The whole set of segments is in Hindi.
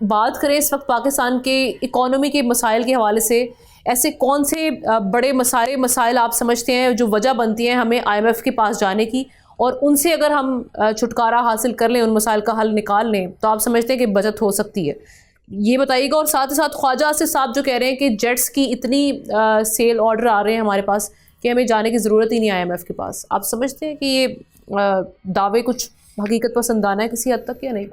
बात करें इस वक्त पाकिस्तान के इकोनॉमी के मसाइल के हवाले से, ऐसे कौन से बड़े मसाइल आप समझते हैं जो वजह बनती हैं हमें IMF के पास जाने की, और उनसे अगर हम छुटकारा हासिल कर लें, उन मसाइल का हल निकाल लें, तो आप समझते हैं कि बचत हो सकती है? ये बताइएगा। और साथ ही साथ ख्वाजा आसिफ साहब जो कह रहे हैं कि जेट्स की इतनी सेल ऑर्डर आ रहे हैं हमारे पास कि हमें जाने की ज़रूरत ही नहीं IMF के पास, आप समझते हैं कि ये दावे कुछ हकीकत पसंदाना है किसी हद तक या नहीं?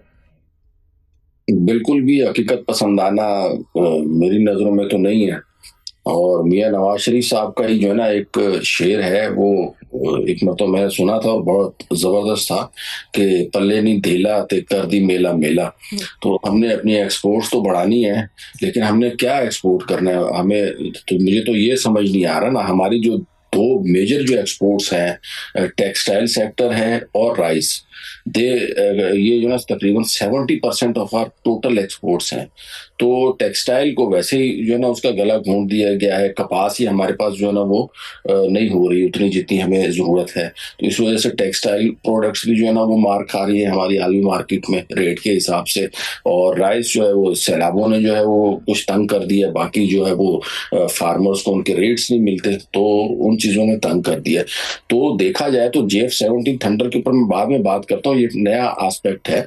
बिल्कुल भी हकीकत पसंदाना मेरी नज़रों में तो नहीं है। और मियाँ नवाज शरीफ साहब का ही जो है ना एक शेर है, वो एक मतलब मैं सुना था और बहुत जबरदस्त था कि पल्ले नहीं धेला ते कर दी मेला मेला। तो हमने अपनी एक्सपोर्ट्स तो बढ़ानी है, लेकिन हमने क्या एक्सपोर्ट करना है? हमें तो मुझे तो ये समझ नहीं आ रहा ना। हमारी जो दो मेजर जो एक्सपोर्ट्स हैं, टेक्सटाइल सेक्टर है और राइस, दे ये जो ना तकरीबन 70% ऑफ आर टोटल एक्सपोर्ट्स हैं। तो टेक्सटाइल को वैसे ही जो है ना उसका गला घोंट दिया गया है। कपास ही हमारे पास जो है ना वो नहीं हो रही उतनी जितनी हमें जरूरत है। तो इस वजह से टेक्सटाइल प्रोडक्ट्स भी जो है ना वो मार खा रही है हमारी आलमी मार्केट में रेट के हिसाब से। और राइस जो है वो सैलाबों ने जो है वो कुछ तंग कर दिया, बाकी जो है वो फार्मर्स को उनके रेट्स नहीं मिलते, तो उन चीजों ने तंग कर दिया। तो देखा जाए तो JF-17 थंडर के ऊपर मैं बाद में बात करता हूँ, ये एक नया एस्पेक्ट है।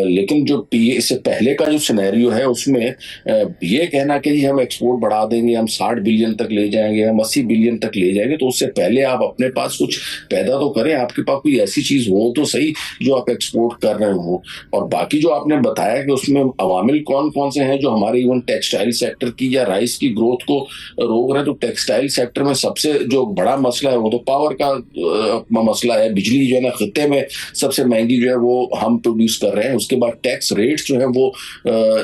लेकिन जो इससे पहले का जो सिनेरियो है उसमें ये कहना कि जी हम एक्सपोर्ट बढ़ा देंगे, हम 60 बिलियन तक ले जाएंगे, हम 80 बिलियन तक ले जाएंगे, तो उससे पहले आप अपने पास कुछ पैदा तो करें। आपके पास कोई ऐसी चीज हो तो सही जो आप एक्सपोर्ट कर रहे हो। और बाकी जो आपने बताया कि उसमें अवामिल कौन कौन से हैं जो हमारे इवन टेक्सटाइल सेक्टर की या राइस की ग्रोथ को रोक रहे हैं, तो टेक्सटाइल सेक्टर में सबसे जो बड़ा मसला है वो तो पावर का मसला है। बिजली जो है ना खित्ते में सबसे महंगी जो है वो हम प्रोड्यूस कर रहे हैं। उसके बाद टैक्स रेट्स जो है वो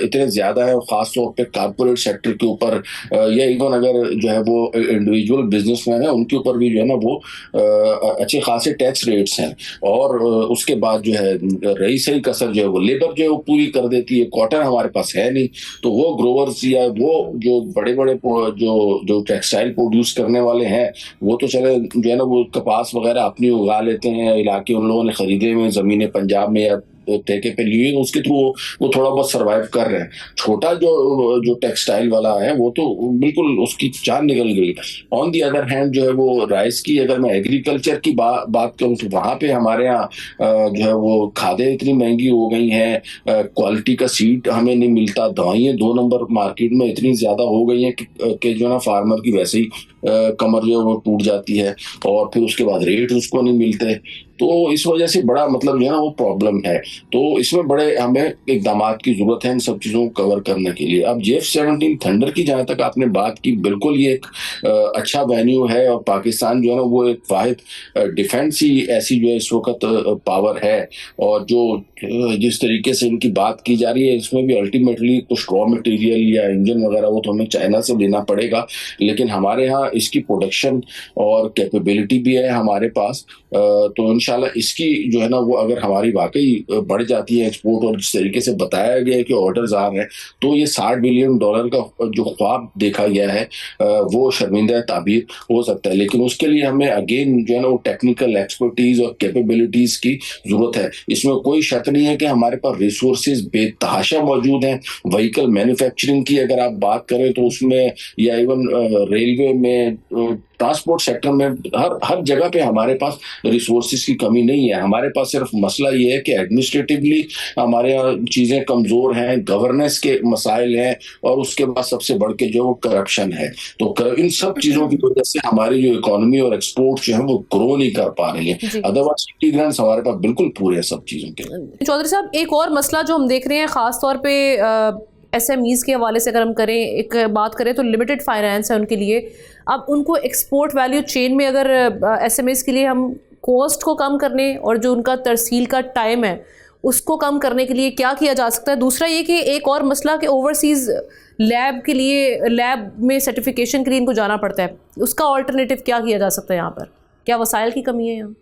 इतने ज्यादा है, खासतौर पे कारपोरेट सेक्टर के ऊपर, या इवन अगर जो है वो इंडिविजुअल बिजनेसमैन है उनके ऊपर भी जो है ना वो अच्छे खासे टैक्स रेट्स हैं। और उसके बाद जो है रही सही कसर जो है वो लेबर जो है वो पूरी कर देती है। कॉटन हमारे पास है नहीं, तो वो ग्रोवर्स या वो जो बड़े बड़े जो जो टेक्सटाइल प्रोड्यूस करने वाले हैं वो तो चले जो है ना वो कपास वगैरह अपनी उगा लेते हैं। इलाके उन लोगों ने खरीदे हुए जमीनें पंजाब में या ठेके पे लिए, उसके थ्रू वो थोड़ा बहुत सरवाइव कर रहे हैं। छोटा जो जो टेक्सटाइल वाला है वो तो बिल्कुल उसकी जान निकल गई। ऑन दी अदर हैंड जो है वो राइस की, अगर मैं एग्रीकल्चर की बात करूं तो वहां पे हमारे यहाँ जो है वो खादें इतनी महंगी हो गई हैं, क्वालिटी का सीड हमें नहीं मिलता, दवाइयाँ 2 नंबर मार्केट में इतनी ज्यादा हो गई हैं कि जो है ना फार्मर की वैसे ही कमर जो है वो टूट जाती है। और फिर उसके बाद रेट उसको नहीं मिलते। तो इस वजह से बड़ा मतलब जो है ना वो प्रॉब्लम है। तो इसमें बड़े हमें इकदामात की जरूरत है इन सब चीजों को कवर करने के लिए। अब JF-17 थंडर की जहां तक आपने बात की, बिल्कुल ये एक अच्छा वेन्यू है। और पाकिस्तान जो है ना वो एक वाहिद डिफेंस ही ऐसी जो है इस वक्त पावर है। और जो जिस तरीके से इनकी बात की जा रही है, इसमें भी अल्टीमेटली कुछ रॉ मटेरियल या इंजन वगैरह वो तो हमें चाइना से लेना पड़ेगा। लेकिन हमारे यहाँ इसकी प्रोडक्शन और कैपेबिलिटी भी है हमारे पास। तो इंशाल्लाह इसकी जो है ना वो अगर हमारी वाकई बढ़ जाती है एक्सपोर्ट, और जिस तरीके से बताया गया है कि ऑर्डर्स आ रहे हैं, तो ये $60 बिलियन का जो ख्वाब देखा गया है वो शर्मिंदा ताबीर हो सकता है। लेकिन उसके लिए हमें अगेन जो है ना वो टेक्निकल एक्सपर्टीज और कैपेबिलिटीज की जरूरत है। इसमें कोई शक नहीं है कि हमारे पास रिसोर्सेज बेतहाशा मौजूद हैं। व्हीकल मैन्युफैक्चरिंग की अगर आप बात करें तो उसमें, या इवन रेलवे में, ट्रांसपोर्ट सेक्टर में, हर जगह पे हमारे पास रिसोर्सेज की कमी नहीं है। हमारे पास सिर्फ मसला ये है कि एडमिनिस्ट्रेटिवली हमारे यहाँ चीजें कमजोर हैं, गवर्नेंस के मसाइल हैं, और उसके बाद सबसे बढ़ के जो वो करप्शन है। तो इन सब चीजों की वजह से हमारी जो इकोनॉमी और एक्सपोर्ट जो है वो ग्रो नहीं कर पा रही है। अदरवाइज इंटीग्रेंट्स हमारे पास बिल्कुल पूरे हैं सब चीजों के। चौधरी साहब, एक और मसला जो हम देख रहे हैं खास तौर पे SMEs के हवाले से अगर हम करें, एक बात करें तो लिमिटेड फाइनेंस है उनके लिए। अब उनको एक्सपोर्ट वैल्यू चेन में अगर SMEs के लिए हम कॉस्ट को कम करने और जो उनका तरसील का टाइम है उसको कम करने के लिए क्या किया जा सकता है? दूसरा ये कि एक और मसला कि ओवरसीज़ लैब के लिए, लैब में सर्टिफिकेशन के लिए इनको जाना पड़ता है, उसका ऑल्टरनेटिव क्या किया जा सकता है यहाँ पर? क्या वसाइल की कमी है यहाँ?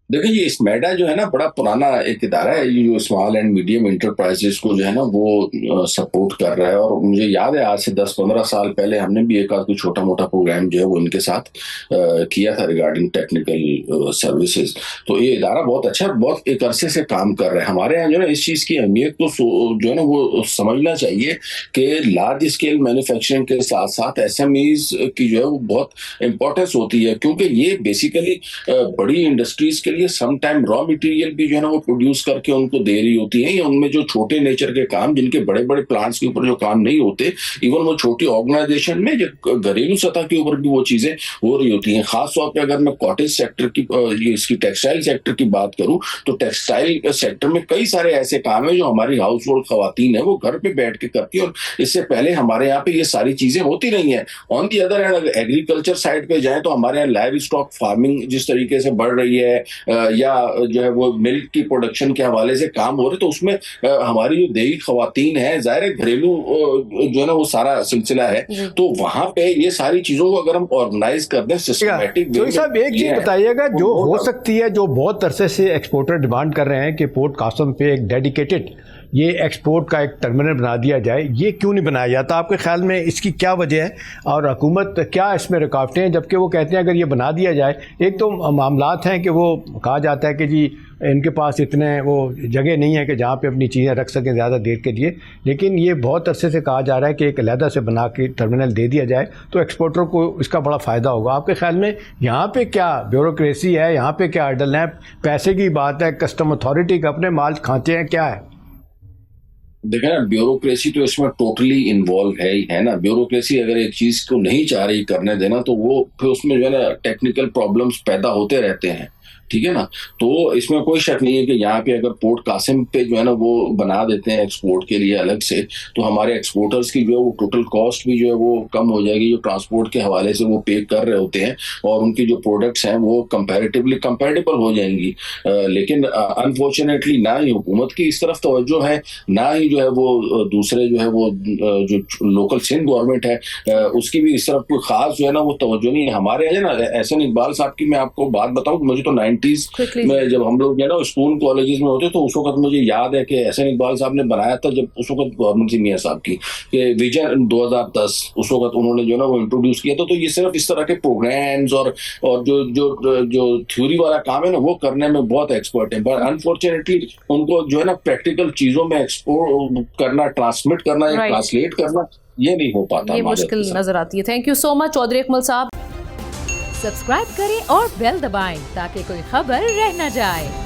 देखिए, ये स्मैडा जो है ना बड़ा पुराना एक इदारा है, ये जो स्मॉल एंड मीडियम इंटरप्राइजेस को जो है ना वो सपोर्ट कर रहा है। और मुझे याद है आज से 10-15 साल पहले हमने भी एक आध कोई छोटा मोटा प्रोग्राम जो है वो इनके साथ किया था रिगार्डिंग टेक्निकल सर्विसेज। तो ये इदारा बहुत अच्छा, बहुत एक अरसे से काम कर रहा है। हमारे यहाँ जो है इस चीज़ की अहमियत को जो है ना वो समझना चाहिए कि लार्ज स्केल मैन्युफैक्चरिंग के साथ साथ SMEs की जो है वो बहुत इंपॉर्टेंस होती है, क्योंकि ये बेसिकली बड़ी इंडस्ट्रीज के लिए सम टाइम रॉ मटेरियल भी जो है ना वो प्रोड्यूस करके उनको दे रही होती है, या उनमें जो छोटे नेचर के काम, जिनके बड़े बड़े प्लांट्स के ऊपर जो काम नहीं होते, इवन वो छोटी ऑर्गेनाइजेशन में जो घरेलू सतह के ऊपर भी वो चीजें हो रही होती हैं। खासतौर पर अगर मैं कॉटेज सेक्टर की इसकी टेक्सटाइल सेक्टर की बात करूं तो टेक्सटाइल सेक्टर में कई सारे ऐसे काम है जो हमारी हाउस होल्ड खवातीन है वो घर पे बैठ के करती है, और इससे पहले हमारे यहाँ पे ये सारी चीजें होती नहीं है। ऑन दी अदर हैंड अगर एग्रीकल्चर साइड पे जाए तो हमारे यहाँ लाइव स्टॉक फार्मिंग जिस तरीके से बढ़ रही है, या जो है वो मिल्क की प्रोडक्शन के हवाले से काम हो रहे, तो उसमें हमारी जो देही खवातीन है, जाहिर है घरेलू जो है ना वो सारा सिलसिला है, तो वहां पे ये सारी चीजों को अगर हम ऑर्गेनाइज कर दें सिस्टमैटिक वे में। साहब एक चीज बताइएगा जो हो सकती है, जो बहुत अरसे से एक्सपोर्टर डिमांड कर रहे हैं कि पोर्ट कासिम पे एक डेडिकेटेड ये एक्सपोर्ट का एक टर्मिनल बना दिया जाए, ये क्यों नहीं बनाया जाता? आपके ख्याल में इसकी क्या वजह है और हुकूमत क्या इसमें रुकावटें हैं? जबकि वो कहते हैं अगर ये बना दिया जाए, एक तो मामलात हैं कि वो कहा जाता है कि जी इनके पास इतने वो जगह नहीं है कि जहाँ पे अपनी चीज़ें रख सकें ज़्यादा देर के लिए, लेकिन ये बहुत अरसे से कहा जा रहा है कि एक अलहदा से बना के टर्मिनल दे दिया जाए तो एक्सपोर्टर को इसका बड़ा फ़ायदा होगा। आपके ख्याल में यहाँ पे क्या ब्यूरोक्रेसी है, यहाँ पे क्या हर्डल है, पैसे की बात है, कस्टम अथॉरिटी का अपने माल खांचे हैं, क्या है? देखा ना, ब्यूरोक्रेसी तो इसमें टोटली इन्वॉल्व है ही, है ना। ब्यूरोक्रेसी अगर एक चीज को नहीं चाह रही करने देना तो वो फिर उसमें जो है ना टेक्निकल प्रॉब्लम्स पैदा होते रहते हैं, ठीक है ना। तो इसमें कोई शक नहीं है कि यहाँ पे अगर पोर्ट कासिम पे जो है ना वो बना देते हैं एक्सपोर्ट के लिए अलग से, तो हमारे एक्सपोर्टर्स की जो है वो टोटल कॉस्ट भी जो है वो कम हो जाएगी, जो ट्रांसपोर्ट के हवाले से वो पे कर रहे होते हैं, और उनकी जो प्रोडक्ट्स हैं वो कंपैरेटिवली कंपैरेटिबल हो जाएंगी। लेकिन अनफॉर्चुनेटली ना ही हुकूमत की इस तरफ तवज्जो है, ना ही जो है वो दूसरे जो है वो जो लोकल सिंध गवर्नमेंट है उसकी भी इस तरफ कोई खास जो है ना वो तवज्जो नहीं है। हमारे यहाँ ना एहसन इकबाल साहब की मैं आपको बात बताऊं, मुझे तो 90s में जब हम लोग ना स्कूल कॉलेजेस में होते तो उस वक्त मुझे याद है कि एहसन इकबाल साहब ने बनाया था, जब उस वक्त गवर्नमेंट थी मियां साहब की, कि विजन 2010 उस वक्त उन्होंने जो ना वो इंट्रोड्यूस किया था। तो ये सिर्फ इस तरह के प्रोग्राम्स और जो जो जो थ्योरी वाला काम है ना वो करने में बहुत एक्सपर्ट है, बट अनफॉर्चुनेटली उनको जो है ना प्रैक्टिकल चीजों में एक्सपोर्ट करना, ट्रांसमिट करना या ट्रांसलेट करना ये नहीं हो पाता, ये मुश्किल नजर आती है। Thank you so much Chaudhry Akmal साहब। सब्सक्राइब करें और बेल दबाएं ताकि कोई खबर रह न जाए।